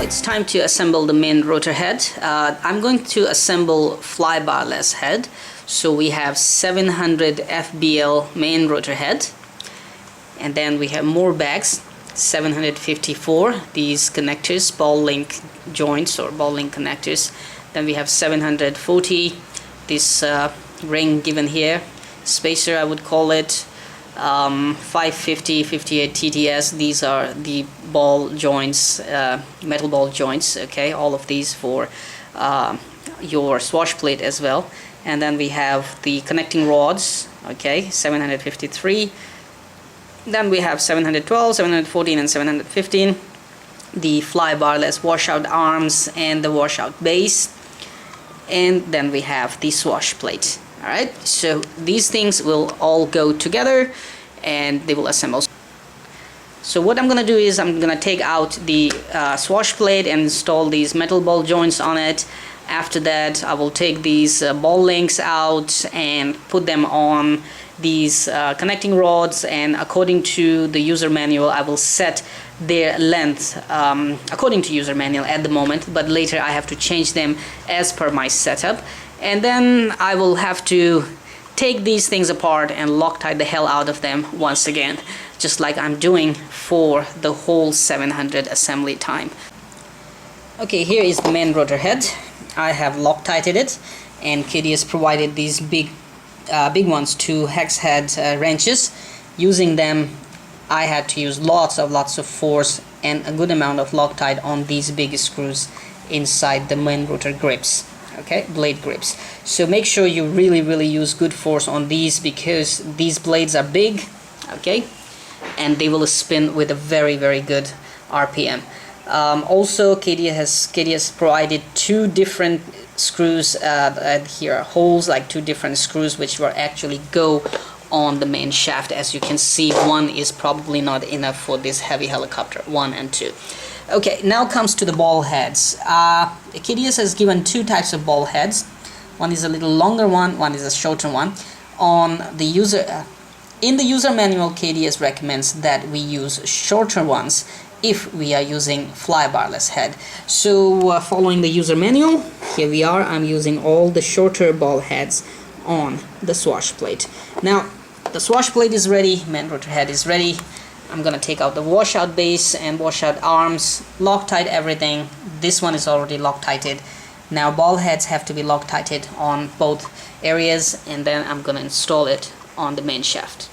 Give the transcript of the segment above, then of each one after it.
it's time to assemble the main rotor head. I'm going to assemble fly-barless head. So we have 700 FBL main rotor head, and then we have more bags, 754, these connectors, ball link joints or ball link connectors. Then we have 740, this ring given here, spacer I would call it, 550, 58 TTS. These are the ball joints, metal ball joints, okay, all of these for your swash plate as well. And then we have the connecting rods, okay, 753. Then we have 712, 714 and 715, the fly-barless washout arms and the washout base. And then we have the swash plate. Alright, so these things will all go together and they will assemble. So what I'm gonna do is I'm gonna take out the swash plate and install these metal ball joints on it. After that, I will take these ball links out and put them on these connecting rods, and according to the user manual I will set their length according to user manual at the moment, but later I have to change them as per my setup. And then I will have to take these things apart and Loctite the hell out of them once again, just like I'm doing for the whole 700 assembly time. Okay, here is the main rotor head. I have Loctited it, and KDS provided these big ones, 2 hex head wrenches. Using them, I had to use lots of force and a good amount of Loctite on these big screws inside the main rotor grips. Okay, blade grips. So make sure you really use good force on these, because these blades are big, okay, and they will spin with a very good RPM. Also, KDS provided 2 different screws here, holes, like 2 different screws which will actually go on the main shaft. As you can see, one is probably not enough for this heavy helicopter, 1 and 2. Okay, now comes to the ball heads. KDS has given 2 types of ball heads. One is a little longer one is a shorter one. On the user, in the user manual, KDS recommends that we use shorter ones if we are using fly-barless head. So following the user manual, here we are, I'm using all the shorter ball heads on the swash plate. Now the swash plate is ready, main rotor head is ready. I'm gonna take out the washout base and washout arms, Loctite everything. This one is already Loctited. Now ball heads have to be Loctited on both areas, and then I'm gonna install it on the main shaft.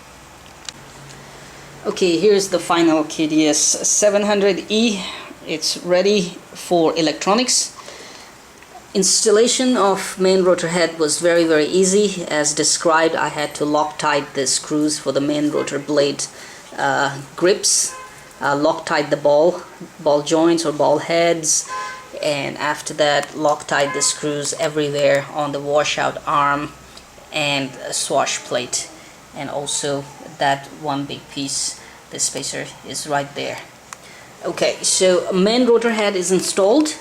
Okay, here's the final KDS 700E. It's ready for electronics. Installation of main rotor head was very easy. As described, I had to Loctite the screws for the main rotor blade grips, Loctite the ball joints or ball heads, and after that Loctite the screws everywhere on the washout arm and swash plate, and also that one big piece, the spacer, is right there. Okay, so main rotor head is installed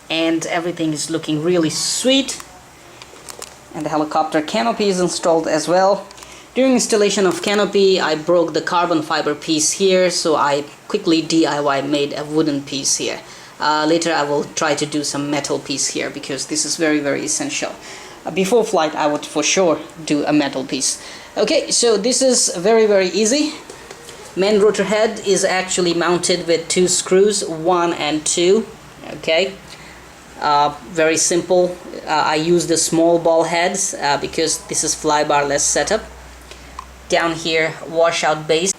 and everything is looking really sweet, and the helicopter canopy is installed as well. During installation of canopy, I broke the carbon fiber piece here, so I quickly DIY made a wooden piece here. Later I will try to do some metal piece here, because this is very essential. Before flight I would for sure do a metal piece. Okay, so this is very easy. Main rotor head is actually mounted with 2 screws, 1 and 2. Okay, very simple. I use the small ball heads because this is fly-barless setup. Down here, washout base.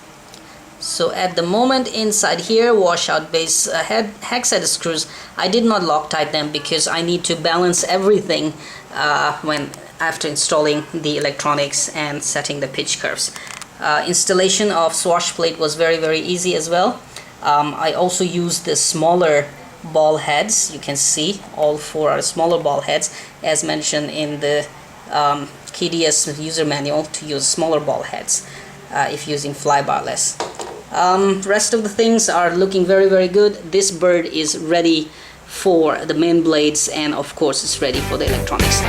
So at the moment inside here, washout base hex head screws, I did not Loctite them because I need to balance everything after installing the electronics and setting the pitch curves. Installation of swash plate was very easy as well. I also used the smaller ball heads. You can see all 4 are smaller ball heads, as mentioned in the KDS user manual, to use smaller ball heads if using fly-barless. Rest of the things are looking very good. This bird is ready for the main blades, and of course it's ready for the electronics.